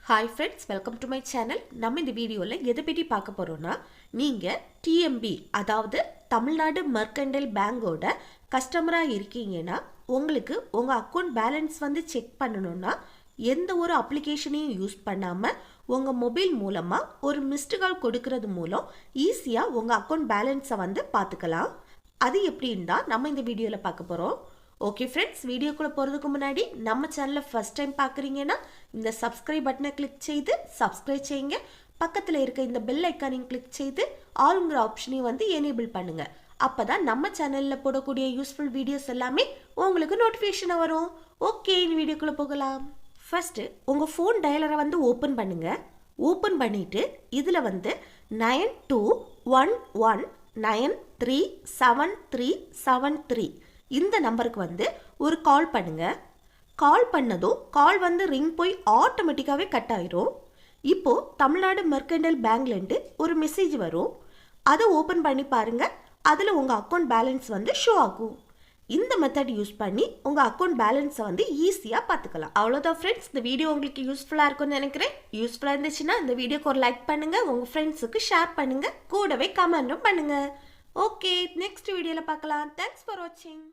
Hi friends, welcome to my channel. நம்ம இந்த வீடியோவில் எதை பற்றி பார்க்க போகிறோன்னா, நீங்கள் டிஎம்பி அதாவது தமிழ்நாடு மெர்கண்டைல் பேங்கோட கஸ்டமராக இருக்கீங்கன்னா உங்களுக்கு உங்கள் அக்கௌண்ட் பேலன்ஸ் செக் பண்ணணுன்னா எந்த ஒரு அப்ளிகேஷனையும் யூஸ் பண்ணாமல் உங்கள் மொபைல் மூலமாக ஒரு மிஸ்டு கால் கொடுக்கறது மூலம் ஈஸியாக உங்கள் அக்கௌண்ட் பேலன்ஸை பார்த்துக்கலாம். அது எப்படின்னு தான் நம்ம இந்த வீடியோவில் பார்க்க போகிறோம். ஓகே ஃப்ரெண்ட்ஸ், வீடியோக்குள்ளே போகிறதுக்கு முன்னாடி நம்ம சேனலில் ஃபஸ்ட் டைம் பார்க்குறீங்கன்னா இந்த சப்ஸ்கிரைப் பட்டனை கிளிக் செய்து சப்ஸ்கிரைப் செய்யுங்க. பக்கத்தில் இருக்க இந்த பெல் ஐக்கானையும் கிளிக் செய்து ஆளுங்கிற ஆப்ஷனையும் எனேபிள் பண்ணுங்கள். அப்போ தான் நம்ம சேனலில் போடக்கூடிய யூஸ்ஃபுல் வீடியோஸ் எல்லாமே உங்களுக்கு நோட்டிஃபிகேஷனாக வரும். ஓகே, இந்த வீடியோக்குள்ளே போகலாம். ஃபஸ்ட்டு உங்கள் ஃபோன் டயலரை ஓப்பன் பண்ணுங்கள். ஓப்பன் பண்ணிவிட்டு இதில் 9211937373 இந்த நம்பருக்கு ஒரு கால் பண்ணுங்க. கால் பண்ணதும் கால் ரிங் போய் ஆட்டோமேட்டிக்காகவே கட் ஆயிரும். இப்போது தமிழ்நாடு மெர்கண்டைல் பேங்க்லேருந்து ஒரு மெசேஜ் வரும். அதை ஓப்பன் பண்ணி பாருங்கள். அதில் உங்கள் அக்கௌண்ட் பேலன்ஸ் ஷோ ஆகும். இந்த மெத்தட் யூஸ் பண்ணி உங்கள் அக்கௌண்ட் பேலன்ஸை ஈஸியாக பார்த்துக்கலாம். அவ்வளோதான் ஃப்ரெண்ட்ஸ், இந்த வீடியோ உங்களுக்கு யூஸ்ஃபுல்லாக இருக்கும்னு நினைக்கிறேன். யூஸ்ஃபுல்லாக இருந்துச்சுன்னா இந்த வீடியோக்கு ஒரு லைக் பண்ணுங்கள், உங்கள் ஃப்ரெண்ட்ஸுக்கு ஷேர் பண்ணுங்கள், கூடவே கமெண்ட்டும் பண்ணுங்கள். ஓகே, நெக்ஸ்ட் வீடியோவில் பார்க்கலாம். தேங்க்ஸ் ஃபார் வாட்சிங்.